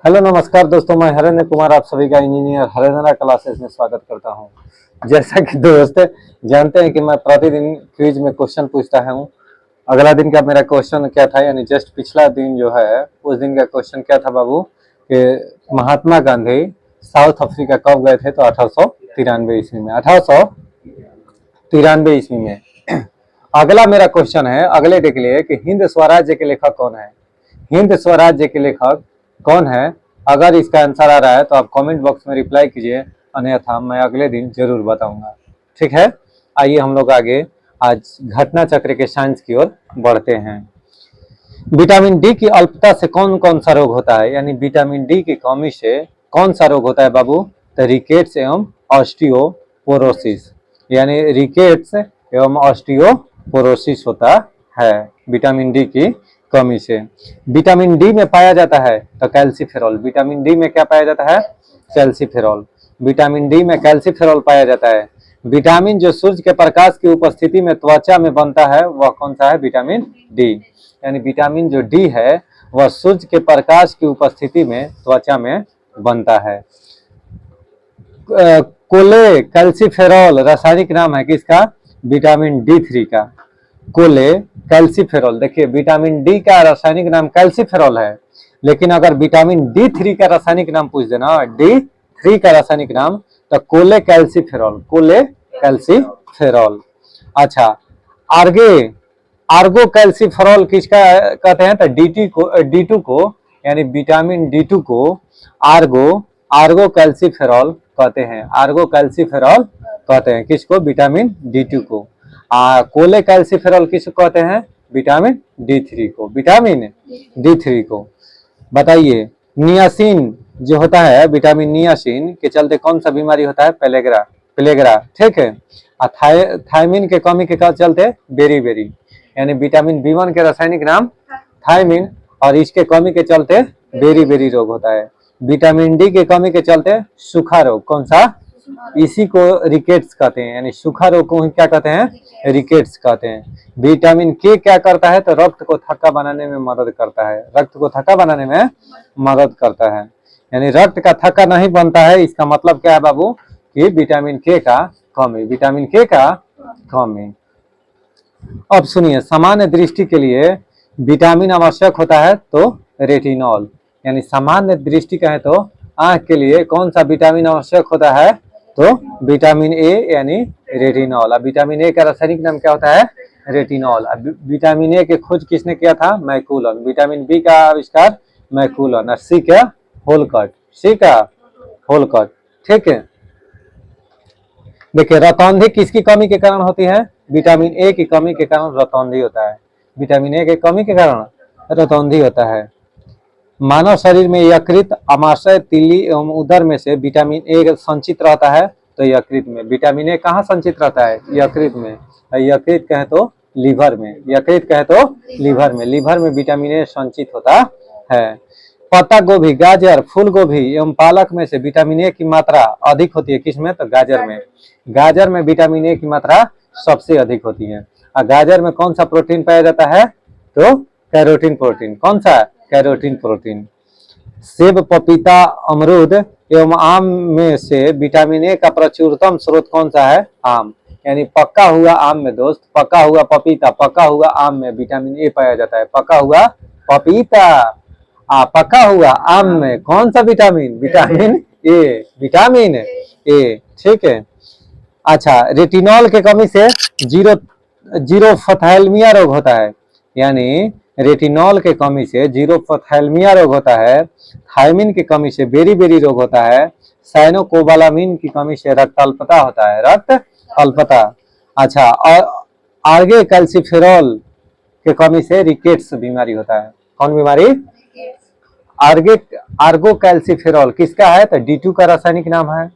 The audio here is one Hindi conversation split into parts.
हेलो नमस्कार दोस्तों, मैं हरेंद्र कुमार आप सभी का इंजीनियर हरेंद्र क्लासेस में स्वागत करता हूं। जैसा कि दोस्त जानते हैं कि मैं प्रतिदिन क्विज में क्वेश्चन पूछता हूं। अगला दिन का मेरा क्वेश्चन क्या था, यानी जस्ट पिछला दिन जो है उस दिन का क्वेश्चन क्या था बाबू, कि महात्मा गांधी साउथ अफ्रीका कब गए थे? तो 1893 ईस्वी में, 1893 ईस्वी में। अगला मेरा क्वेश्चन है अगले डे के लिए कि हिंद स्वराज्य के लेखक कौन है? हिंद स्वराज्य के लेखक कौन है? अगर इसका आंसर आ रहा है तो आप कमेंट बॉक्स में रिप्लाई कीजिए, अन्यथा मैं अगले दिन जरूर बताऊंगा। ठीक है, आइए हम लोग आगे आज घटना चक्र के साइंस की ओर बढ़ते हैं। विटामिन डी की अल्पता से कौन कौन सा रोग होता है? यानी विटामिन डी की कमी से कौन सा रोग होता है बाबू? तो रिकेट्स एवं ऑस्टियोपोरोसिस, यानी रिकेट्स एवं ऑस्टियोपोरोसिस होता है विटामिन डी की कमी से। विटामिन डी में पाया जाता है तो कैल्सीफेरॉल। विटामिन डी में क्या पाया जाता है? कैल्सीफेरॉल। विटामिन डी में कैल्सीफेरॉल पाया जाता है। विटामिन जो सूर्य के प्रकाश की उपस्थिति में त्वचा में बनता है वह कौन सा है? Vitamin D. यानी विटामिन जो डी है वह सूर्य के प्रकाश की उपस्थिति में त्वचा में बनता है। कोले कैल्सीफेरॉल रासायनिक नाम है किसका? विटामिन डी3 का। कोले कैल्सीफेरॉल, देखिए विटामिन डी का रासायनिक नाम कैल्सीफेरॉल है, लेकिन अगर विटामिन डी3 का रासायनिक नाम पूछ देना, डी3 का रासायनिक नाम, तो कोले कैल्सीफेरॉल, कोले कैल्सीफेरॉल। अच्छा, आर्गो कैल्सीफेरॉल किसका कहते हैं? तो डी2 को, यानी विटामिन डी2 को आर्गो कैल्सीफेरॉल कहते हैं। आर्गो कैल्सीफेरॉल कहते हैं किसको? विटामिन डी2 को। कोले कैल्सीफेरॉल किसको कहते हैं? विटामिन डी3 को, विटामिन डी3 को। बताइए, नियासिन जो होता है, विटामिन नियासिन के चलते कौन सा बीमारी होता है? प्लेगरा। ठीक है। थायमिन के कमी के चलते बेरी, यानी विटामिन बी1 के रासायनिक नाम थायमिन, और इसके कमी के चलते बेरी रोग होता है। विटामिन डी के कमी के चलते सूखा रोग, कौन सा? इसी को रिकेट्स कहते हैं, यानी सूखा रोग को क्या कहते हैं? रिकेट्स कहते हैं। विटामिन के क्या करता है? तो रक्त को थक्का बनाने में मदद करता है। रक्त को थक्का बनाने में मदद करता है, यानी रक्त का थक्का नहीं बनता है। इसका मतलब क्या है बाबू? कि विटामिन के का कमी, विटामिन के का कमी। अब सुनिए, सामान्य दृष्टि के लिए विटामिन आवश्यक होता है तो रेटिनॉल, यानी सामान्य दृष्टि का है तो आंख के लिए कौन सा विटामिन आवश्यक होता है? तो विटामिन ए, यानी रेटिनॉल। अब विटामिन ए का रासायनिक नाम क्या होता है? रेटिनॉल। अब विटामिन ए की खोज किसने किया था? मैकुलन। विटामिन बी का आविष्कार मैकुलन। और सी क्या? होलकट। सी का होलकट। ठीक है। देखिए, रतौंधी किसकी कमी के कारण होती है? विटामिन ए की कमी के कारण रतौंधी होता है। विटामिन ए की कमी के कारण रतौंधी होता है। मानव शरीर में यकृत, अमाशय, तिल्ली एवं उदर में से विटामिन ए संचित रहता है तो यकृत में। विटामिन ए कहाँ संचित रहता है? यकृत में। यकृत कहे तो लीवर में, यकृत कहे तो लीवर में। लीवर में विटामिन ए संचित होता है। पत्ता गोभी, गाजर, फूल गोभी एवं पालक में से विटामिन ए की मात्रा अधिक होती है किसमें? तो गाजर में। गाजर में विटामिन ए की मात्रा सबसे अधिक होती है। और गाजर में कौन सा प्रोटीन पाया जाता है? तो कैरोटीन प्रोटीन। कौन सा? Carotene protein. सेब, पपीता, अमरूद एवं आम में से विटामिन ए का प्रचुरतम स्रोत कौन सा है? आम। यानी पका हुआ आम में दोस्त, पका हुआ पपीता, पका हुआ आम में विटामिन ए पाया जाता है। पका हुआ पपीता, पका हुआ आम में कौन सा vitamin? Vitamin A, vitamin A. ठीक है। अच्छा, रेटिनॉल के कमी से जीरोफथैल्मिया रोग होता है, यानी रेटिनॉल के कमी से जीरोफथैल्मिया रोग होता है। थायमिन की कमी से बेरी रोग होता है। साइनोकोबालामिन की कमी से रक्त अल्पता होता है, रक्त अल्पता। अच्छा, और आर्गे कैल्सीफेरॉल के कमी से रिकेट्स बीमारी होता है। कौन बीमारी? आर्गो कैल्सीफेरॉल किसका है? तो डी2 का रासायनिक नाम है।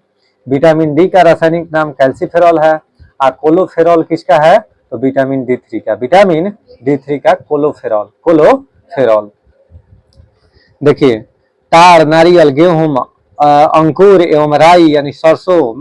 विटामिन डी का रासायनिक नाम कैल्सीफेरॉल है। और कोलोफेरॉल किसका है? तो विटामिन डी3 का, विटामिन डी3 का कोलोफेरॉल। देखिए, ताड़, नारियल, गेहूं, अंकुर एवं राई यानी सरसों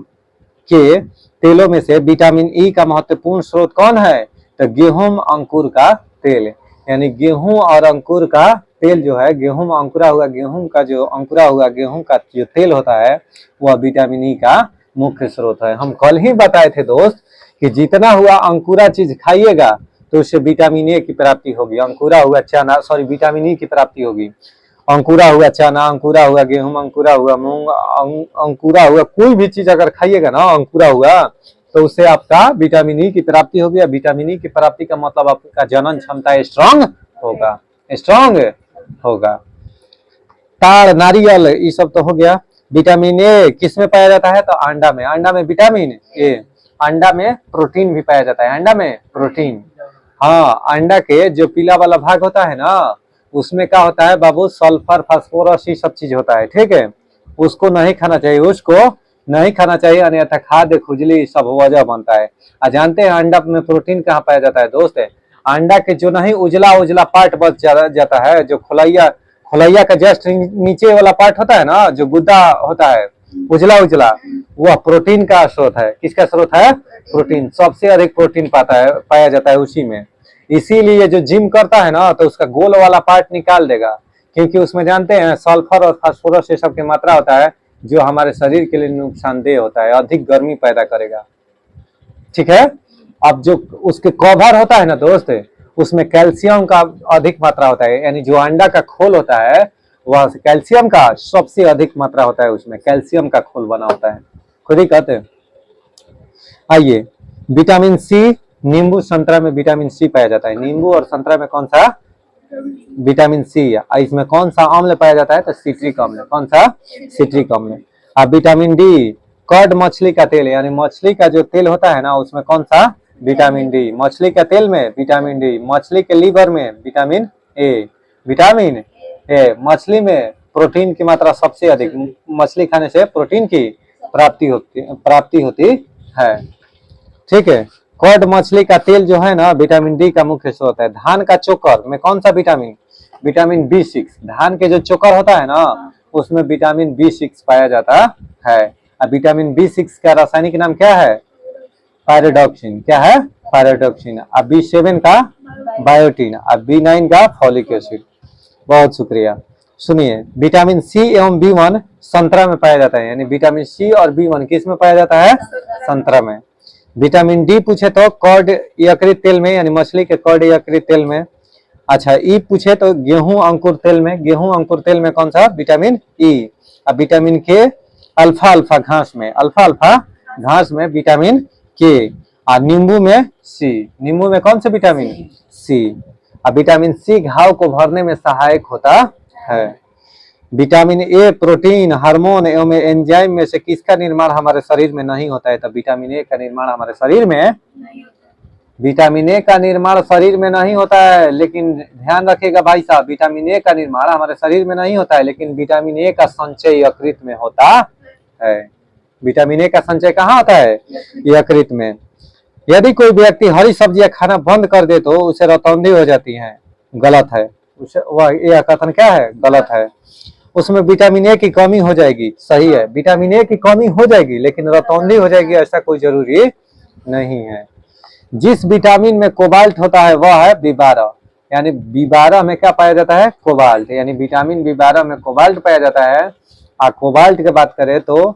के तेलों में से विटामिन ई का महत्वपूर्ण स्रोत कौन है? तो गेहूं, अंकुर का तेल, यानी गेहूं और अंकुर का तेल जो है, गेहूं में अंकुरा हुआ गेहूं का जो अंकुरा हुआ गेहूं का जो तेल होता है वह विटामिन ई का मुख्य स्रोत है। हम कल ही बताए थे दोस्त कि जितना हुआ अंकुरा चीज खाइएगा तो उससे विटामिन ए की प्राप्ति होगी। अंकुरा हुआ चना, सॉरी, विटामिन ई की प्राप्ति होगी। अंकुरा हुआ चना, अंकुरा हुआ गेहूं, अंकुरा हुआ मूंग, अंकुरा हुआ कोई भी चीज अगर खाइएगा ना अंकुरा हुआ, तो उससे आपका विटामिन ई की प्राप्ति होगी। और विटामिन ई की प्राप्ति का मतलब आपका जनन क्षमता स्ट्रांग होगा, स्ट्रांग होगा। ताड़, नारियल, ये सब तो हो गया। विटामिन ए किस में पाया जाता है? तो अंडा में। अंडा में विटामिन ए। अंडा में प्रोटीन भी पाया जाता है। अंडा में प्रोटीन, हाँ, अंडा के जो पीला वाला भाग होता है ना, उसमें क्या होता है बाबू? सल्फर, फास्फोरस, ये सब चीज होता है, ठीक है। उसको नहीं खाना चाहिए, उसको नहीं खाना चाहिए, अन्यथा खाद्य खुजली सब वजह बनता है। जानते हैं अंडा में प्रोटीन कहाँ पाया जाता है दोस्त? अंडा के जो नहीं उजला उजला पार्ट बच जाता है, जो खुलैया, खुलैया का जस्ट नीचे वाला पार्ट होता है ना, जो गुद्दा होता है उजला उजला, वह प्रोटीन का स्रोत है। किसका स्रोत है? प्रोटीन। सबसे अधिक प्रोटीन पाया जाता है उसी में। इसीलिए जो जिम करता है ना, तो उसका गोल वाला पार्ट निकाल देगा, क्योंकि उसमें जानते हैं सल्फर और फास्फोरस ये सब की मात्रा होता है, जो हमारे शरीर के लिए नुकसानदेह होता है, अधिक गर्मी पैदा करेगा, ठीक है। अब जो उसके कवर होता है ना दोस्त, उसमें कैल्शियम का अधिक मात्रा होता है, यानी जो अंडा का खोल होता है वह कैल्शियम का सबसे अधिक मात्रा होता है, उसमें कैल्शियम का खोल बना होता है, खुद ही कहते हैं। आइए, विटामिन सी, नींबू संतरा में विटामिन सी पाया जाता है। नींबू और संतरा में कौन सा? Vitamin C. इसमें कौन सा अम्ल पाया जाता है? तो सिट्रिक अम्ल। कौन सा? सिट्रिक अम्ल। अब विटामिन डी, कॉड मछली का तेल, यानी मछली का जो तेल होता है ना, उसमें कौन सा? Vitamin D. मछली के तेल में विटामिन डी। मछली के लीवर में विटामिन ए। Vitamin A. मछली में प्रोटीन की मात्रा सबसे अधिक, मछली खाने से प्रोटीन की प्राप्ति होती है, ठीक है। कॉड मछली का तेल जो है ना, विटामिन डी का मुख्य स्रोत है। धान का चोकर में कौन सा विटामिन? Vitamin B6। धान के जो चोकर होता है ना, उसमें विटामिन B6 पाया जाता है। अब विटामिन B6 का रासायनिक नाम क्या है? पायरोडॉक्सिन। क्या है? पायरोडॉक्सिन। अब B7 का बायोटीन। अब B9 का फॉलिक एसिड। बहुत शुक्रिया। सुनिए, विटामिन सी एवं B1 संतरा में पाया जाता है, यानी विटामिन सी और B1 किस में पाया जाता है? संतरा में। विटामिन डी पूछे तो कॉड यकृत तेल में, यानी मछली के कॉड यकृत तेल में। अच्छा, ई पूछे तो गेहूं अंकुर तेल में। गेहूं अंकुर तेल में कौन सा? Vitamin E. अब विटामिन के अल्फा अल्फा घास में, अल्फा अल्फा घास में विटामिन के। और नींबू में सी। नींबू में कौन सा विटामिन? सी। अब विटामिन सी घाव को भरने में सहायक होता है। विटामिन ए प्रोटीन, हार्मोन एवं एंजाइम में से किसका निर्माण हमारे शरीर में नहीं होता है? तो विटामिन ए का निर्माण हमारे शरीर में, विटामिन ए का निर्माण शरीर में नहीं होता है। लेकिन ध्यान रखिएगा भाई साहब, विटामिन ए का निर्माण हमारे शरीर में नहीं होता है, लेकिन विटामिन ए का संचय यकृत में होता है। विटामिन ए का संचय कहाँ होता है? यकृत में। यदि कोई व्यक्ति हरी सब्जियां खाना बंद कर दे तो उसे रतौंधी हो जाती है, गलत है। वह यह कथन क्या है? गलत है। उसमें विटामिन ए की कमी हो जाएगी, सही है, विटामिन ए की कमी हो जाएगी, लेकिन रतौंधी हो जाएगी ऐसा कोई जरूरी नहीं है। जिस विटामिन में कोबाल्ट होता है वह है B12, यानी B12 में क्या पाया जाता है? कोबाल्ट, यानी विटामिन B12 में कोबाल्ट पाया जाता है। और कोबाल्ट की बात करें तो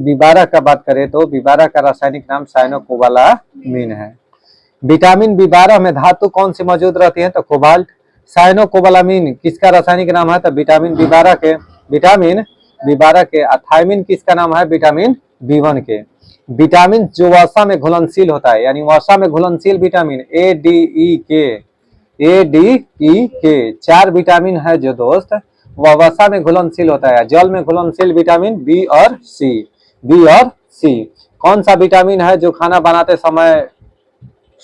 B12 का बात करें तो B12 का रासायनिक नाम साइनोकोबालामिन है। विटामिन B12 में धातु कौन सी मौजूद रहती है? तो कोबाल्ट। साइनोकोबालामिन किसका रासायनिक नाम है? तो विटामिन B12 के। विटामिन B12 के। थायमिन किसका नाम है? विटामिन B1 के। विटामिन जो वसा में घुलनशील होता है, यानी वसा में घुलनशील विटामिन ADE के 4 विटामिन है जो दोस्त, वह वसा में घुलनशील होता है। जल में घुलनशील विटामिन बी और सी। कौन सा विटामिन है जो खाना बनाते समय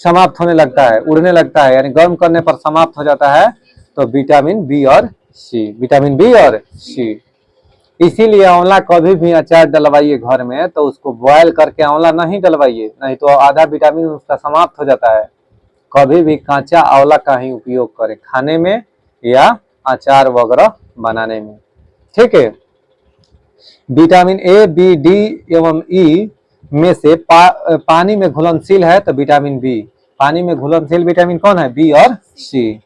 समाप्त होने लगता है, उड़ने लगता है, यानी गर्म करने पर समाप्त हो जाता है? तो विटामिन बी और सी। विटामिन बी और सी। इसीलिए आंवला कभी भी अचार डलवाइए घर में तो उसको बॉयल करके आंवला नहीं डलवाइए, नहीं तो आधा विटामिन उसका समाप्त हो जाता है। कभी भी कांचा आंवला का ही उपयोग करें, खाने में या अचार वगैरह बनाने में, ठीक है। विटामिन ए, बी, डी एवं ई में से पानी में घुलनशील है तो विटामिन बी। पानी में घुलनशील विटामिन कौन है? बी और सी।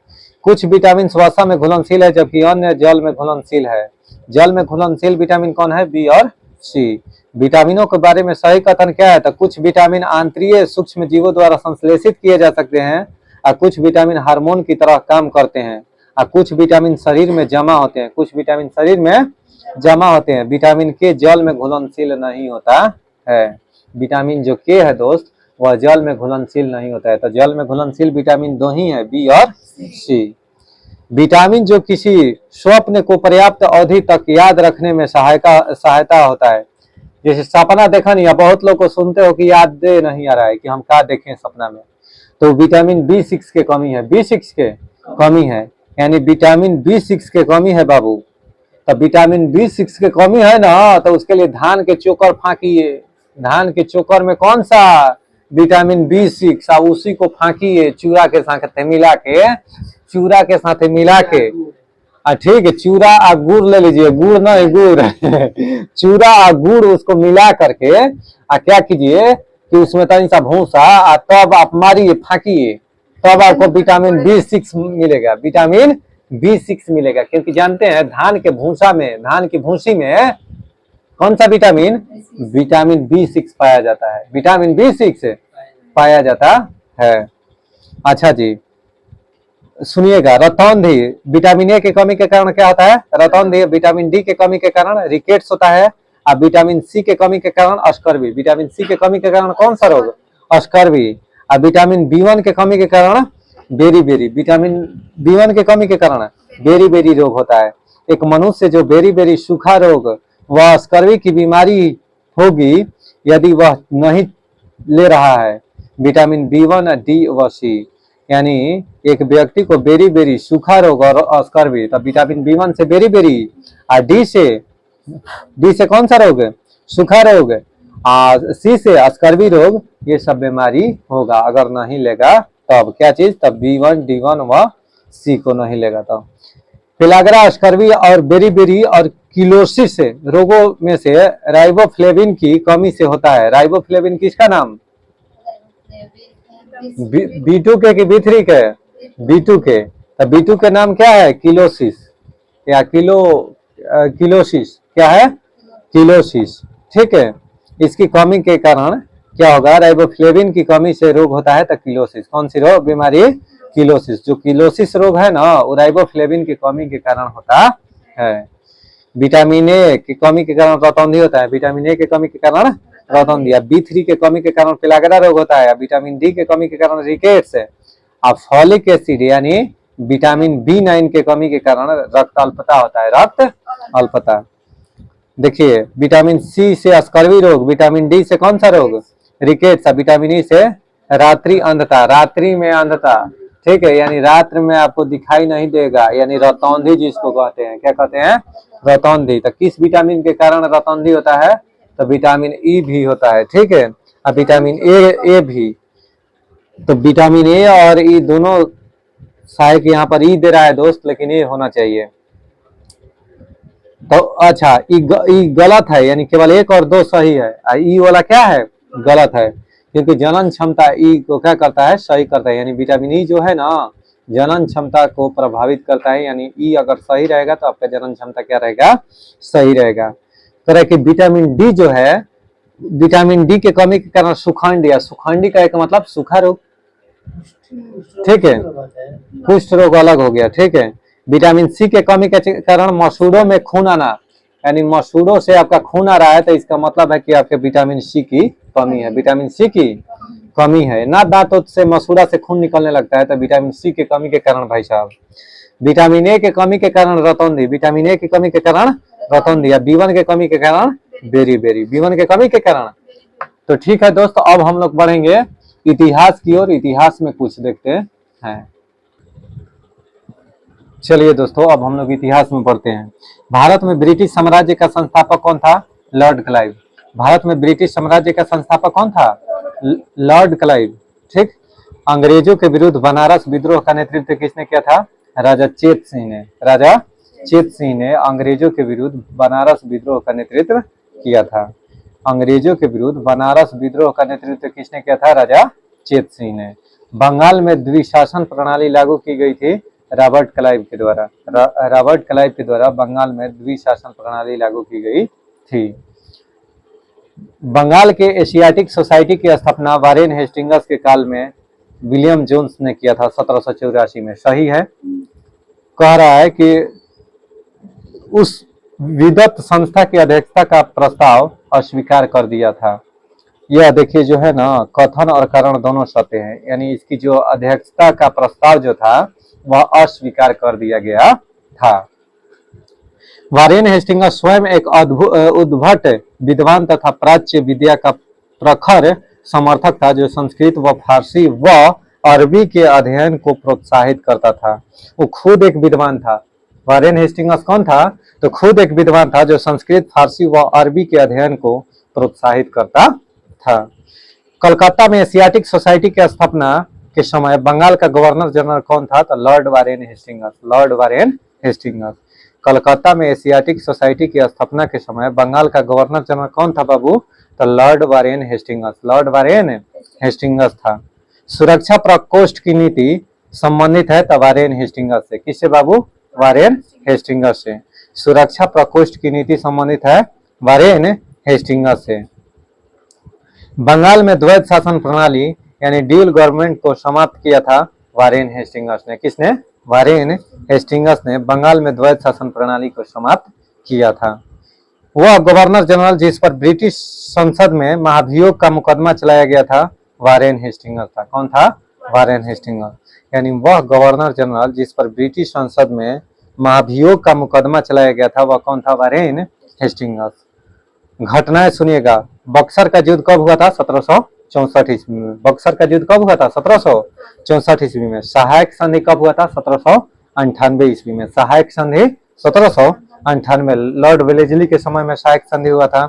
कुछ विटामिन वसा में घुलनशील है जबकि अन्य जल में घुलनशील है। जल में घुलनशील विटामिन कौन है? बी और सी। विटामिनों के बारे में सही कथन क्या है? तो कुछ विटामिन आंतरिक सूक्ष्म जीवों द्वारा संश्लेषित किए जा सकते हैं और कुछ विटामिन हार्मोन की तरह काम करते हैं और कुछ विटामिन शरीर में जमा होते हैं। कुछ विटामिन शरीर में जमा होते हैं। विटामिन के जल में घुलनशील नहीं होता है। विटामिन जो के है दोस्त वह जल में घुलनशील नहीं होता है। तो जल में घुलनशील विटामिन दो ही है, बी और सी। विटामिन जो किसी स्वप्न को पर्याप्त अवधि तक याद रखने में सहायता होता है। जैसे सपना देखा नहीं, बहुत लोग को सुनते हो कि याद नहीं आ रहा है कि हम क्या देखें सपना में, तो विटामिन B6 के कमी है। B6 के कमी है, यानी विटामिन B6 के कमी है बाबू। तो विटामिन B6 के कमी है ना, तो उसके लिए धान के चोकर फाँकिए। धान के चोकर में कौन सा विटामिन B6, उसी को फाँकिए चूड़ा के साथ मिला के, चूड़ा के साथ मिला के। ठीक है, चूड़ा और गुड़ ले लीजिए, गुड़ नहीं गुड़ चूड़ा और गुड़ उसको मिला करके क्या कीजिए कि उसमें तनी सा भूसा तब आप मारिए, फाँकिए, तब आपको विटामिन B6 मिलेगा। विटामिन B6 मिलेगा, क्योंकि जानते हैं धान के भूसा में, धान की भूसी में कौन सा विटामिन? विटामिन B6 पाया जाता है। विटामिन B6 पाया जाता है। अच्छा जी, सुनिएगा, रतौंधी विटामिन ए की कमी के कारण क्या होता है? रतौंधी। विटामिन डी के कमी के कारण रिकेट्स होता है और विटामिन सी के कमी के कारण स्कर्वी। विटामिन सी के कमी के कारण कौन सा रोग? स्कर्वी। और विटामिन B1 के कमी के कारण बेरी। विटामिन B1 के कमी के कारण बेरी रोग होता है। एक मनुष्य जो बेरी सूखा रोग वह स्कर्वी की बीमारी होगी यदि वह नहीं ले रहा है विटामिन B1, डी व सी। यानी एक व्यक्ति को बेरी सूखा रोग और स्कर्वी, तब विटामिन B1 से बेरी और डी से कौन सा रोग? सूखा रोग। और सी से स्कर्वी रोग। ये सब बीमारी होगा अगर नहीं लेगा तब। क्या चीज? तब B1, D1 व सी को नहीं लेगा तब। पेलाग्रा, स्कर्वी और बेरी और किलोसिस रोगों में से राइबोफ्लेविन की कमी से होता है। राइबोफ्लेविन किसका नाम? B2 के कि B3 के? B2 के। तो B2 के नाम क्या है? किलोसिस या किलोसिस। क्या है? किलोसिस। ठीक है, इसकी कमी के कारण क्या होगा? राइबोफ्लेविन की कमी से रोग होता है। तो किलोसिस, कौन सी रोग बीमारी? किलोसिस। जो किलोसिस रोग है ना, वो राइबोफ्लेविन की कमी के कारण होता है। विटामिन ए की कमी के कारण रतौंधी होता है। विटामिन ए के कमी के कारण रतौंधी। B3 के कमी के कारण पेलाग्रा रोग होता है। विटामिन डी के कमी के कारण रिकेट्स है। और फॉलिक एसिड यानी विटामिन B9 के कमी के कारण रक्त अल्पता होता है। रक्त अल्पता। देखिए, विटामिन सी से स्कर्वी रोग, विटामिन डी से कौन सा रोग? रिकेट्स। विटामिन ई से रात्रि अंधता, रात्रि में अंधता। ठीक है, यानी रात्र में आपको दिखाई नहीं देगा, यानी रतौंधी जिसको कहते हैं। क्या कहते हैं? रतौंधी। तो किस विटामिन के कारण रतौंधी होता है? तो विटामिन ई भी होता है। ठीक है, और विटामिन ए भी। तो विटामिन ए और ई दोनों, शायद यहाँ पर ई दे रहा है दोस्त, लेकिन ये होना चाहिए। तो अच्छा, ई गलत है, यानी केवल 1 और 2 सही है। ई वाला क्या है? गलत है, क्योंकि जनन क्षमता ई को क्या करता है? सही करता है। यानी विटामिन ई जो है ना, जनन क्षमता को प्रभावित करता है। यानी ई अगर सही रहेगा तो आपका जनन क्षमता क्या रहेगा? सही रहेगा। तरह की विटामिन डी जो है, विटामिन डी के कमी के कारण सुखंडी, या सुखंडी का एक मतलब सूखा रोग। ठीक है, कुष्ठ रोग अलग हो गया। ठीक है, विटामिन सी के कमी के कारण मसूड़ों में खून आना, यानी मसूड़ों से आपका खून आ रहा है तो इसका मतलब है कि आपके विटामिन सी की कमी है। विटामिन सी की कमी है ना, दांतों से मसूड़ा से खून निकलने लगता है तो विटामिन सी के कमी के कारण भाई साहब। विटामिन ए के कमी के कारण रतौंधी, विटामिन ए की कमी के कारण रतौंधी, या B1 के कमी के कारण बेरी। B1 के कमी के कारण। तो ठीक है दोस्तों, अब हम लोग बढ़ेंगे इतिहास की ओर। इतिहास में कुछ देखते हैं। चलिए दोस्तों, अब हम लोग इतिहास में पढ़ते हैं। भारत में ब्रिटिश साम्राज्य का संस्थापक कौन था? Lord Clive. भारत में ब्रिटिश साम्राज्य का संस्थापक कौन था? Lord Clive. ठीक। अंग्रेजों के विरुद्ध बनारस विद्रोह का नेतृत्व किसने किया था? राजा चेत सिंह ने। राजा चेत सिंह ने अंग्रेजों के विरुद्ध बनारस विद्रोह का नेतृत्व किया था। अंग्रेजों के विरुद्ध बनारस विद्रोह का नेतृत्व किसने किया था? राजा चेत सिंह ने। बंगाल में द्विशासन प्रणाली लागू की गई थी रॉबर्ट क्लाइव के द्वारा। रॉबर्ट क्लाइव के द्वारा बंगाल में द्विशासन प्रणाली लागू की गई थी। बंगाल के एशियाटिक सोसाइटी की स्थापना वारेन हेस्टिंग्स के काल में विलियम जोन्स ने किया था 1784 में। सही है। कह रहा है कि उस विदत संस्था की अध्यक्षता का प्रस्ताव अस्वीकार कर दिया था। यह देखिए जो है ना, कथन और कारण दोनों सत्य हैं, यानी इसकी जो अध्यक्षता का प्रस्ताव जो था वह अस्वीकार कर दिया गया था। वारेन हेस्टिंग्स स्वयं एक उद्भट विद्वान तथा प्राच्य विद्या का प्रखर समर्थक था, जो संस्कृत व फारसी व अरबी के अध्ययन को प्रोत्साहित करता था। वो खुद एक विद्वान था। वारेन हेस्टिंग्स कौन था? तो खुद एक विद्वान था जो संस्कृत, फारसी व अरबी के अध्ययन को प्रोत्साहित करता था। कलकत्ता में एशियाटिक सोसाइटी की स्थापना के समय बंगाल का गवर्नर जनरल कौन था? तो Lord Warren Hastings. Lord Warren Hastings. Calcutta में एशियाटिक सोसाइटी की स्थापना के समय बंगाल का गवर्नर जनरल कौन था बाबू? तो Lord Warren Hastings. Lord Warren Hastings था। सुरक्षा प्रकोष्ठ की नीति संबंधित है तो वारेन हेस्टिंग्स से। किससे बाबू? वारेन हेस्टिंग्स से। सुरक्षा प्रकोष्ठ की नीति संबंधित है वारेन हेस्टिंग्स से। बंगाल में द्वैध शासन प्रणाली यानी ड्यूल गवर्नमेंट को समाप्त किया था वारेन हेस्टिंग्स ने। किसने? वारेन हेस्टिंग्स ने बंगाल में द्वैध शासन प्रणाली को समाप्त किया था। वह गवर्नर जनरल जिस पर ब्रिटिश संसद में महाभियोग का मुकदमा चलाया गया था वारेन हेस्टिंग्स था। कौन था? Warren Hastings. यानी वह गवर्नर जनरल जिस पर ब्रिटिश संसद में महाभियोग का मुकदमा चलाया गया था वह कौन था? Warren Hastings. घटनाएं सुनिएगा। बक्सर का युद्ध कब हुआ था? 1764 ईस्वी में। बक्सर का युद्ध कब हुआ था? 1764 ईस्वी में। सहायक संधि कब हुआ था? 1798 ईस्वी में। सहायक संधि 1798। लॉर्ड वेलेस्ली के समय में सहायक संधि हुआ था।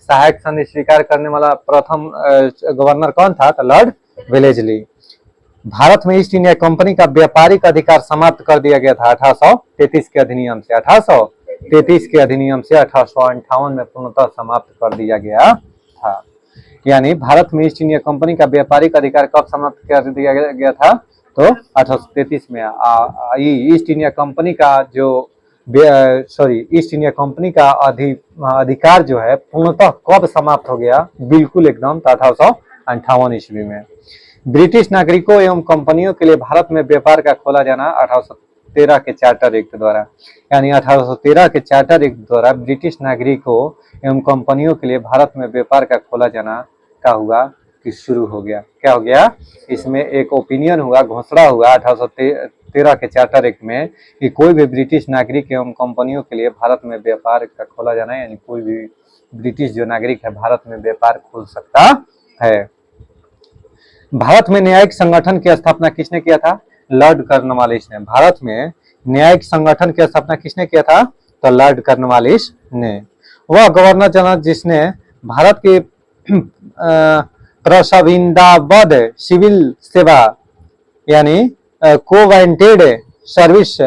सहायक संधि स्वीकार करने वाला प्रथम गवर्नर कौन था? तो लॉर्ड वेलेस्ली। भारत में ईस्ट इंडिया कंपनी का व्यापारिक अधिकार समाप्त कर दिया गया था 1833 के अधिनियम से। 1833 के अधिनियम से 1858 में पूर्णतः समाप्त कर दिया गया था। यानी भारत में ईस्ट इंडिया कंपनी का व्यापारिक अधिकार कब समाप्त कर दिया गया था? तो 1833 में। ईस्ट इंडिया कंपनी का जो ईस्ट इंडिया कंपनी का अधिकार जो है पूर्णतः कब समाप्त हो गया? बिल्कुल एकदम 1858 ईस्वी में। ब्रिटिश नागरिकों एवं कंपनियों के लिए भारत में व्यापार का खोला जाना 1813 के चार्टर एक्ट द्वारा। यानी 1813 के चार्टर एक्ट द्वारा ब्रिटिश नागरिकों एवं कंपनियों के लिए भारत में व्यापार का खोला जाना क्या हुआ कि शुरू हो गया। क्या हो गया? इसमें एक ओपिनियन हुआ, घोषणा हुआ 1813 के चार्टर एक्ट में कि कोई भी ब्रिटिश नागरिक एवं कंपनियों के लिए भारत में व्यापार का खोला जाना, यानी कोई भी ब्रिटिश जो नागरिक है भारत में व्यापार खोल सकता है। भारत में न्यायिक संगठन की स्थापना किसने किया था? लॉर्ड कॉर्नवालिस ने। भारत में न्यायिक संगठन की स्थापना किसने किया था? तो लॉर्ड कॉर्नवालिस ने। वह गवर्नर जनरल जिसने भारत के प्रसविंदाबद्ध सिविल सेवा यानी covenanted service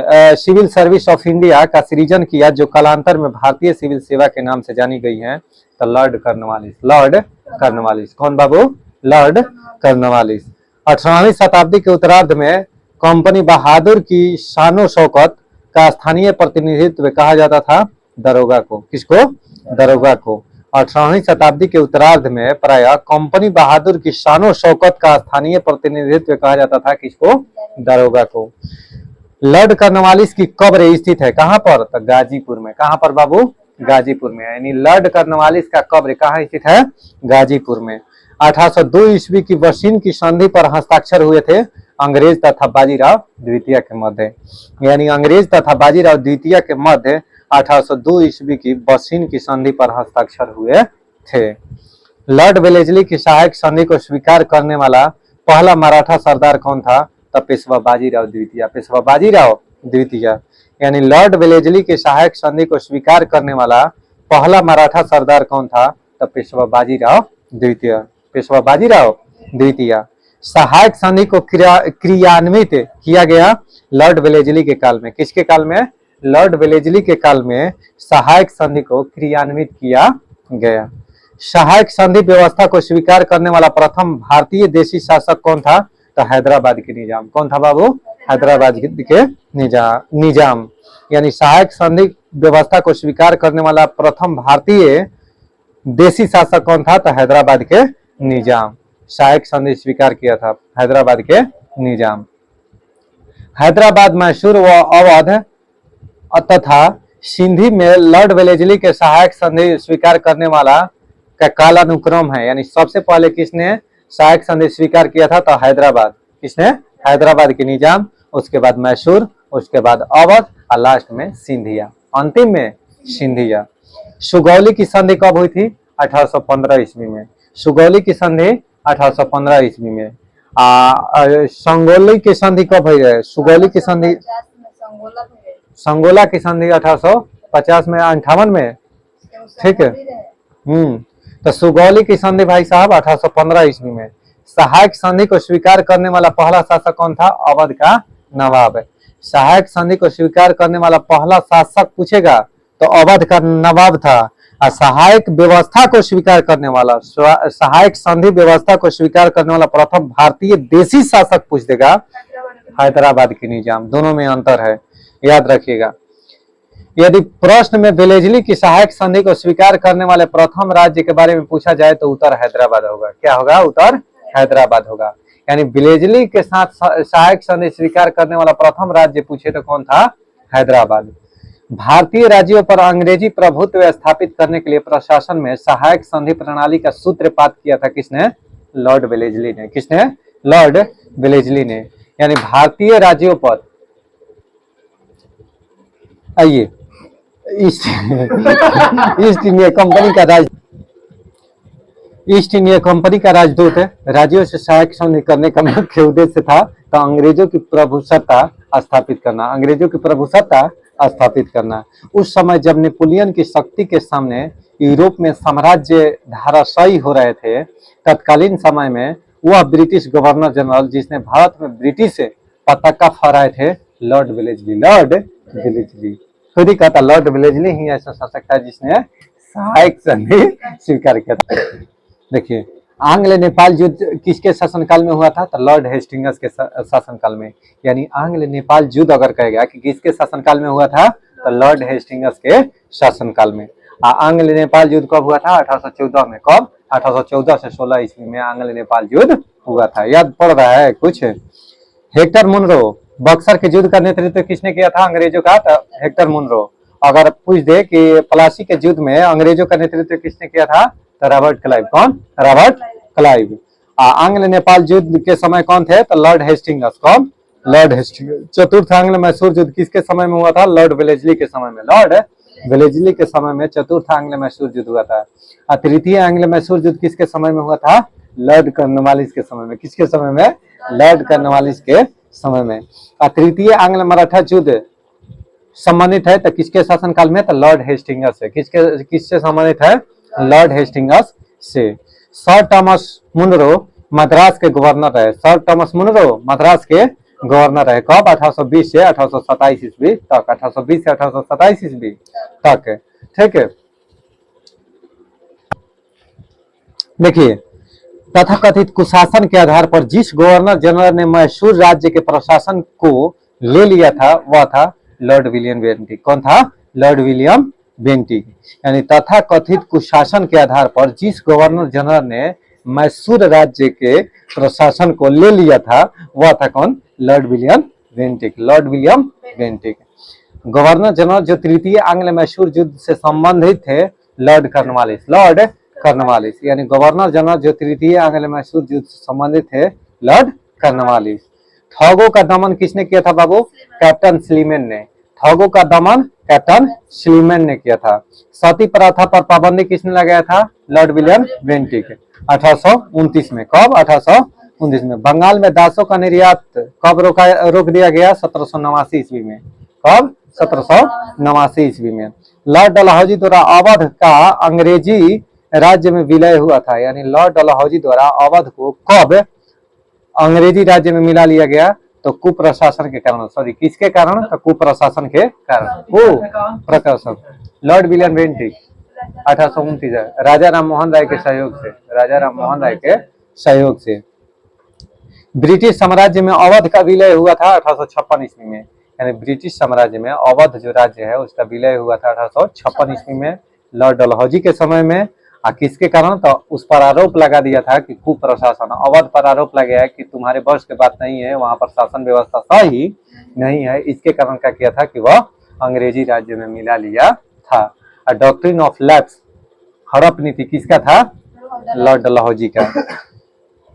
civil service of India का सृजन किया, जो कालांतर में भारतीय सिविल सेवा के नाम से जानी गई है, तो लॉर्ड कॉर्नवालिस। Lord Cornwallis. कौन बाबू? Lord Cornwallis. 18वीं शताब्दी के उत्तरार्ध में कंपनी बहादुर की शानो शौकत का स्थानीय प्रतिनिधित्व कहा जाता था दरोगा को। किसको? दरोगा को। 18वीं शताब्दी के उत्तरार्ध में प्राय कंपनी बहादुर की शानो शौकत का स्थानीय प्रतिनिधित्व कहा जाता था किसको? दरोगा को। लॉर्ड कॉर्नवालिस की कब्र स्थित है कहाँ पर? तो गाजीपुर में। कहाँ पर बाबू? गाजीपुर में। यानी लॉर्ड कॉर्नवालिस का कब्र कहाँ स्थित है? गाजीपुर में। 1802 ईस्वी की वसीन की संधि पर हस्ताक्षर हुए थे अंग्रेज तथा बाजीराव द्वितीय के मध्य। यानी अंग्रेज तथा बाजीराव द्वितीय के मध्य 1802 ईस्वी की वसीन की संधि पर हस्ताक्षर हुए थे। लॉर्ड वेलेस्ली की सहायक संधि को स्वीकार करने वाला पहला मराठा सरदार कौन था? तो पेशवा बाजीराव द्वितीय। पेशवा बाजीराव द्वितीय। यानी लॉर्ड वेलेस्ली के सहायक संधि को स्वीकार करने वाला पहला मराठा सरदार कौन था? तो पेशवा बाजीराव द्वितीय। पेशवा बाजीराव द्वितीय। सहायक संधि को क्रियान्वित किया गया लॉर्ड वेलेस्ली के काल में। किसके काल में? लॉर्ड वेलेस्ली के काल में सहायक संधि को क्रियान्वित किया गया। सहायक संधि व्यवस्था को स्वीकार करने वाला प्रथम भारतीय देशी शासक कौन था? तो हैदराबाद के निजाम। कौन था बाबू? हैदराबाद के निजाम यानी सहायक संधि व्यवस्था को स्वीकार करने वाला प्रथम भारतीय देसी शासक कौन था? तो हैदराबाद के निजाम। सहायक संधि स्वीकार किया था हैदराबाद के निजाम। हैदराबाद, मैसूर व अवध तथा सिंधी में लॉर्ड वेलेस्ली के सहायक संधि स्वीकार करने वाला का कालानुक्रम है। यानी सबसे पहले किसने सहायक संधि स्वीकार किया था? तो हैदराबाद। किसने? हैदराबाद के निजाम, उसके बाद मैसूर, उसके बाद अवध और लास्ट में सिंधिया, अंतिम में सिंधिया। सुगौली की संधि कब हुई थी? 1815 ईस्वी में। सुगौली की संधि 1815 ईस्वी में। संगोली की संधि कब हुई है? सुगौली की संधि, संगोला की संधि 1850 में, 58 में। ठीक है। तो सुगौली की संधि भाई साहब 1815 ईस्वी में। सहायक संधि को स्वीकार करने वाला पहला शासक कौन था? अवध का नवाब। सहायक संधि को स्वीकार करने वाला पहला शासक पूछेगा तो अवध का नवाब था। और सहायक व्यवस्था को स्वीकार करने वाला, सहायक संधि व्यवस्था को स्वीकार करने वाला प्रथम भारतीय देसी शासक पूछ देगा, हैदराबाद के निजाम। दोनों में अंतर है, याद रखिएगा। यदि प्रश्न में वेलेस्ली की सहायक संधि को स्वीकार करने वाले प्रथम राज्य के बारे में पूछा जाए तो उत्तर हैदराबाद होगा। क्या होगा? उत्तर हैदराबाद होगा। यानी वेलेस्ली के साथ सहायक संधि स्वीकार करने वाला प्रथम राज्य पूछे तो कौन था? हैदराबाद। भारतीय राज्यों पर अंग्रेजी प्रभुत्व स्थापित करने के लिए प्रशासन में सहायक संधि प्रणाली का सूत्रपात किया था किसने? लॉर्ड वेलेस्ली ने। किसने? लॉर्ड वेलेस्ली ने। यानी भारतीय राज्यों पर, आइए, ईस्ट इंडिया कंपनी का ईस्ट इंडिया कंपनी का राजदूत राज्यों से सहायक संधि करने का मुख्य उद्देश्य था तो अंग्रेजों की प्रभुसत्ता स्थापित करना। अंग्रेजों की प्रभुसत्ता स्थापित करना। उस समय जब नेपोलियन की शक्ति के सामने यूरोप में साम्राज्य धाराशायी हो रहे थे, तत्कालीन समय में वह ब्रिटिश गवर्नर जनरल जिसने भारत में ब्रिटिश पताका फहराए थे, लॉर्ड वेलेस्ली। लॉर्ड वेलेस्ली खुद ही कहता, लॉर्ड वेलेस्ली ही ऐसा शासक था जिसने सहायक संधि स्वीकार किया था। देखिए, आंग्ल नेपाल युद्ध किसके शासनकाल में हुआ था? तो लॉर्ड हेस्टिंग्स के शासनकाल में। यानी आंग्ल नेपाल युद्ध अगर कहेगा कि किसके शासनकाल में हुआ था तो लॉर्ड हेस्टिंग्स के शासनकाल में। आंग्ल नेपाल युद्ध कब हुआ था? 1814 में। कब? 1814 से 16 ईस्वी में आंग्ल नेपाल युद्ध हुआ था। याद पड़ रहा है कुछ? हेक्टर मुनरो, बक्सर के युद्ध का नेतृत्व किसने किया था अंग्रेजों का? तो हेक्टर मुनरो। अगर पूछ दे कि प्लासी के युद्ध में अंग्रेजों का नेतृत्व किसने किया था तो रॉबर्ट क्लाइव। कौन? Robert Clive. आंग्ल नेपाल युद्ध के समय कौन थे? तो लॉर्ड हेस्टिंग्स। कौन? Lord Hastings. चतुर्थ आंग्ल मैसूर युद्ध किसके समय में हुआ था? लॉर्ड वेलेस्ली के समय में। लॉर्ड वेलेस्ली के समय में चतुर्थ आंग्ल मैसूर युद्ध हुआ था। तृतीय आंग्ल मैसूर युद्ध किसके समय में हुआ था? लॉर्ड कॉर्नवालिस के समय में। किसके समय में? लॉर्ड कॉर्नवालिस के समय में। तृतीय आंग्ल मराठा युद्ध संबंधित है तो किसके शासनकाल में? तो लॉर्ड हेस्टिंग्स से। किससे संबंधित है? लॉर्ड हेस्टिंग्स से। सर थॉमस मुनरो मद्रास के गवर्नर रहे। सर थॉमस मुनरो मद्रास के गवर्नर रहे। कब? 1820 से 1827 ईस्वी तक। 1820 से 1827 ईस्वी तक। ठीक है। देखिए, तथाकथित कुशासन के आधार पर जिस गवर्नर जनरल ने मैसूर राज्य के प्रशासन को ले लिया था वह था लॉर्ड विलियम बेंटिक। कौन था? Lord William Bentinck. यानी तथाकथित कुशासन के आधार पर जिस गवर्नर जनरल ने मैसूर राज्य के प्रशासन को ले लिया था वह था कौन? Lord William Bentinck. Lord William Bentinck. Governor general जो तृतीय आंग्ल मैसूर युद्ध से संबंधित थे, लॉर्ड कॉर्नवालिस। Lord Cornwallis. यानी गवर्नर जनरल जो तृतीय आंग्ल मैसूर युद्ध से संबंधित थे, लॉर्ड कॉर्नवालिस। ठगों का दमन किसने किया था बाबू? कैप्टन स्लीमैन ने। ठगों का दमन कैप्टन स्लीमैन ने किया था। सती प्रथा पर पाबंदी किसने लगाया था? Lord William Bentinck. 1829 में। कब? 1829 में। बंगाल में दासों का निर्यात कब रोक दिया गया? 1789 ईस्वी में। कब? 1789 ईस्वी में। लॉर्ड डलहौजी द्वारा अवध का अंग्रेजी राज्य में विलय हुआ था। यानी लॉर्ड डलहौजी द्वारा अवध को कब अंग्रेजी राज्य में मिला लिया गया? तो कुप्रशासन के कारण। सॉरी, किसके कारण? तो कुप्रशासन के कारण। प्रशासन। लॉर्ड विलियम बेंटिक 1829 राजा राम मोहन राय के सहयोग से। राजा राम मोहन राय के सहयोग से। ब्रिटिश साम्राज्य में अवध का विलय हुआ था 1856 ईस्वी में। यानी ब्रिटिश साम्राज्य में अवध जो राज्य है उसका विलय हुआ था 1856 ईस्वी में, लॉर्ड डलहौजी के समय में। किसके कारण? तो उस पर आरोप लगा दिया था कि कुप्रशासन, अवध पर आरोप लगाया कि तुम्हारे बस की बात नहीं है, वहां पर शासन व्यवस्था सही नहीं है। इसके कारण क्या किया था कि वह अंग्रेजी राज्य में मिला लिया था। डॉक्ट्रिन ऑफ लैप्स, हड़प नीति किसका था? लॉर्ड डलहौजी का।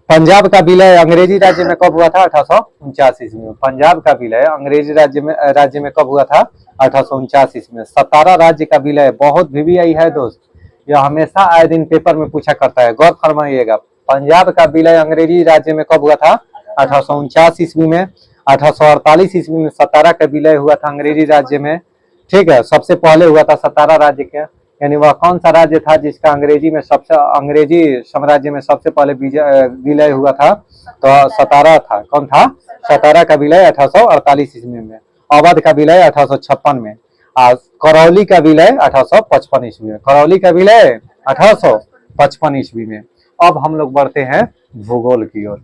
पंजाब का विलय अंग्रेजी राज्य में कब हुआ था? 1849 ईस्वी में। पंजाब का विलय अंग्रेजी राज्य में कब हुआ था? 1849 ईस्वी में। सतारा राज्य का विलय बहुत VVI है दोस्त, यह हमेशा आए दिन पेपर में पूछा करता है, गौर फरमाइएगा। पंजाब का विलय अंग्रेजी राज्य में कब हुआ था? 1849 ईस्वी में। 1848 ईस्वी में सतारा का विलय हुआ था अंग्रेजी राज्य में। ठीक है, सबसे पहले हुआ था सतारा राज्य के। यानी वह कौन सा राज्य था जिसका अंग्रेजी साम्राज्य में सबसे पहले विलय हुआ था? तो सतारा था। कौन था? सतारा का विलय 1848 ईस्वी में। अवध का विलय 1856 में। करौली का विलय 1855 ईस्वी में। करौली का विलय 1855 ईस्वी में। अब हम लोग बढ़ते हैं भूगोल की ओर।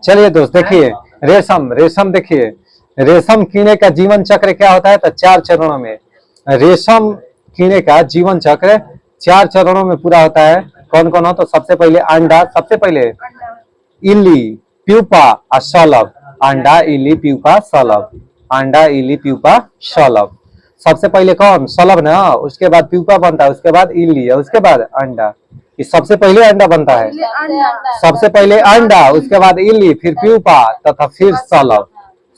चलिए दोस्त देखिए, रेशम देखिए, रेशम कीड़े का जीवन चक्र क्या होता है? तो 4 चरणों में रेशम कीड़े का जीवन चक्र 4 चरणों में पूरा होता है। कौन कौन हो? तो सबसे पहले अंडा, सबसे पहले इल्ली, प्यूपा और शलभ। अंडा, इल्ली, प्यूपा, शलभ। अंडा, इल्ली, प्यूपा, शलभ। सबसे पहले कौन? शलभ ना, उसके बाद प्यूपा बनता है, उसके बाद इल्ली है, उसके बाद अंडा। इस सबसे पहले अंडा बनता है, सबसे पहले अंडा, उसके बाद इल्ली, फिर प्यूपा तथा फिर शलभ,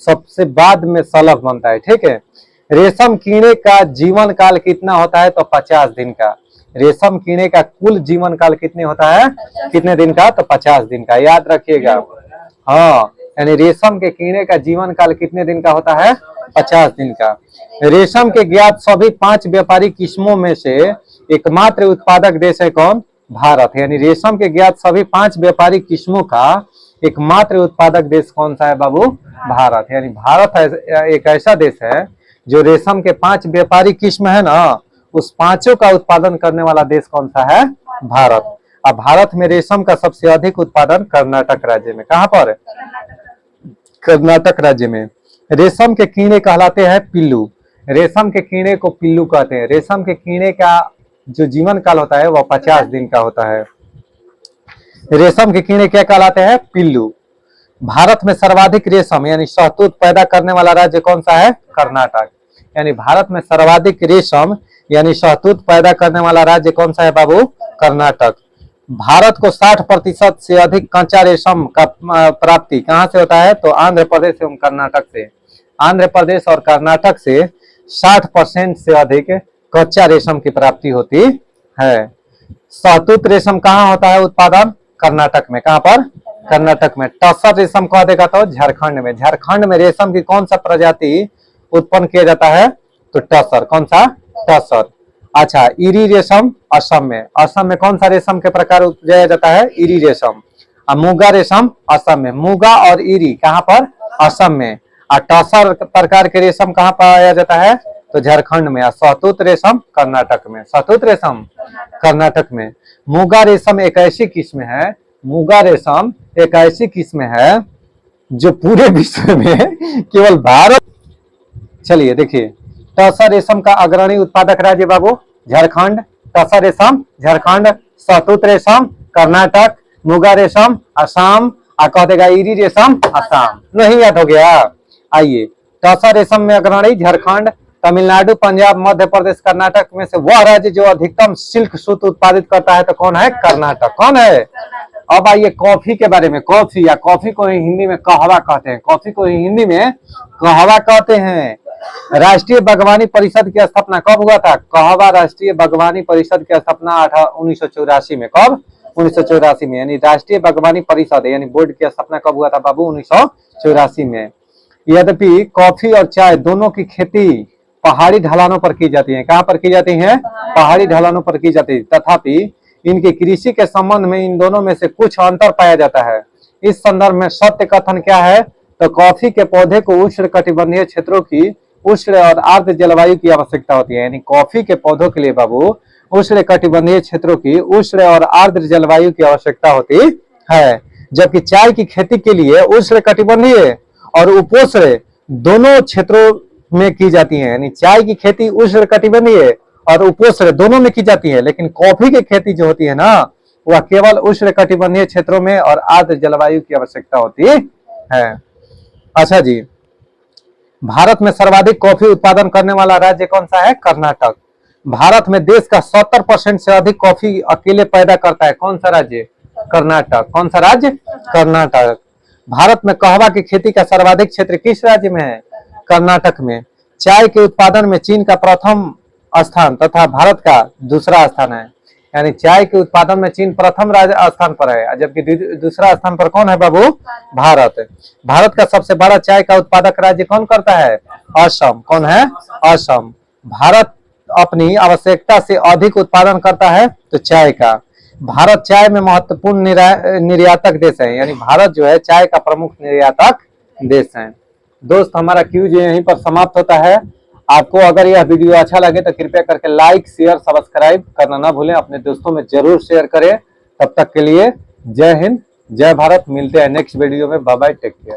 सबसे बाद में शलभ बनता है। ठीक है। रेशम कीड़े का जीवन काल कितना होता है? तो 50 दिन का। रेशम कीड़े का कुल जीवन काल कितने होता है? कितने दिन का? तो 50 दिन का, याद रखिएगा। हाँ, यानी रेशम के कीड़े का जीवन काल कितने दिन का होता है? 50 दिन का। रेशम के ज्ञात सभी 5 व्यापारिक किस्मों में से एकमात्र उत्पादक देश है कौन? भारत। यानी रेशम के ज्ञात सभी 5 व्यापारिक किस्मों का एकमात्र उत्पादक देश कौन सा है बाबू? भारत। यानी भारत एक ऐसा देश है जो रेशम के 5 व्यापारिक किस्म है ना, उस पांचों का उत्पादन करने वाला देश कौन सा है? भारत। अब भारत में रेशम का सबसे अधिक उत्पादन कर्नाटक राज्य में। कहां पर? कर्नाटक राज्य में। रेशम के कीड़े कहलाते हैं पिल्लू। रेशम के कीड़े को पिल्लू कहते हैं। रेशम के कीड़े का जो जीवन काल होता है वह 50 दिन का होता है। रेशम के कीड़े क्या कहलाते हैं? पिल्लू। भारत में सर्वाधिक रेशम यानी शहतूत पैदा करने वाला राज्य कौन सा है? कर्नाटक। यानी भारत में सर्वाधिक रेशम यानी शहतूत पैदा करने वाला राज्य कौन सा है बाबू? कर्नाटक। भारत को 60% से अधिक कच्चा रेशम का प्राप्ति कहां से होता है? तो आंध्र प्रदेश एवं कर्नाटक से। आंध्र प्रदेश और कर्नाटक से 60% से अधिक कच्चा रेशम की प्राप्ति होती है। शहतूत रेशम कहाँ होता है उत्पादन? कर्नाटक में। कहां पर? कर्नाटक में। टसर रेशम कह देगा तो झारखंड में। झारखंड में रेशम की कौन सा प्रजाति उत्पन्न किया जाता है? तो टसर। कौन सा? टसर। अच्छा, इरी रेशम असम में। असम में कौन सा रेशम के प्रकार उपजाया जाता है? इरी रेशम। मूंगा रेशम असम में। मूंगा और इरी कहां पर? असम में। और टसर प्रकार के रेशम कहां पाया जाता है? तो झारखंड में। शहतूत रेशम कर्नाटक में। शहतूत रेशम कर्नाटक में। मूंगा रेशम एक ऐसी किस्म है, मूंगा रेशम एक ऐसी किस्म है जो पूरे विश्व में केवल भारत। चलिए देखिए, टसर रेशम का अग्रणी उत्पादक राज्य बाबू झारखंड। टसर रेशम झारखंड, शहतूत रेशम कर्नाटक, मूंगा रेशम असम, कह देगा इरी रेशम असम। नहीं याद हो गया? आइए, टसर रेशम में अग्रणी झारखंड, तमिलनाडु, पंजाब, मध्य प्रदेश, कर्नाटक में से वह राज्य जो अधिकतम सिल्क सूत उत्पादित करता है तो कौन है? कर्नाटक। कौन है? अब आइए कॉफी के बारे में। कॉफी या कॉफी को हिंदी में कहवा कहते हैं। कॉफी को हिंदी में कहवा कहते हैं। राष्ट्रीय बागवानी परिषद की स्थापना कब हुआ था? कहवा राष्ट्रीय बागवानी परिषद की स्थापना 1984 में। कब? 1984 में। यानी राष्ट्रीय बागवानी परिषद यानी बोर्ड की स्थापना कब हुआ था बाबू? 1984 में। यद्यपि कॉफी और चाय दोनों की खेती पहाड़ी ढलानों पर की जाती है। कहां पर की जाती है? पहाड़ी ढलानों पर की जाती है। तथापि इनकी कृषि के संबंध में इन दोनों में से कुछ अंतर पाया जाता है। इस संदर्भ में सत्य कथन क्या है? तो कॉफी के पौधे को उष्ण कटिबंधीय क्षेत्रों की उष्ण और आर्द्र जलवायु की आवश्यकता होती है। यानी कॉफी के पौधों के लिए बाबू उष्ण कटिबंधीय क्षेत्रों की उष्ण और आर्द्र जलवायु की आवश्यकता होती है। जबकि चाय की खेती के लिए उष्णकटिबंधीय और उपोष्ण दोनों क्षेत्रों में की जाती है। यानी चाय की खेती उष्णकटिबंधीय और उपोष्ण दोनों में की जाती है, लेकिन कॉफी की खेती जो होती है ना, वह केवल उष्णकटिबंधीय क्षेत्रों में और आर्द्र जलवायु की आवश्यकता होती है। अच्छा जी, भारत में सर्वाधिक कॉफी उत्पादन करने वाला राज्य कौन सा है? कर्नाटक। भारत में देश का 70% से अधिक कॉफी अकेले पैदा करता है। कौन सा राज्य? कर्नाटक। कौन सा राज्य? कर्नाटक। भारत में कहवा की खेती का सर्वाधिक क्षेत्र किस राज्य में है? कर्नाटक में। चाय के उत्पादन में चीन का प्रथम स्थान तथा भारत का दूसरा स्थान है। यानी चाय के उत्पादन में चीन प्रथम स्थान पर है, जबकि दूसरा स्थान पर कौन है बाबू? भारत। भारत का सबसे बड़ा चाय का उत्पादक राज्य कौन करता है? असम। कौन है? असम। भारत अपनी आवश्यकता से अधिक उत्पादन करता है तो चाय का। भारत चाय में महत्वपूर्ण निर्यातक देश है। यानी भारत जो है चाय का प्रमुख निर्यातक देश है। दोस्त, हमारा क्यूज यहीं पर समाप्त होता है। आपको अगर यह वीडियो अच्छा लगे तो कृपया करके लाइक, शेयर, सब्सक्राइब करना ना भूलें। अपने दोस्तों में जरूर शेयर करें। तब तक के लिए जय हिंद, जय भारत। मिलते हैं नेक्स्ट वीडियो में। Bye bye, take care.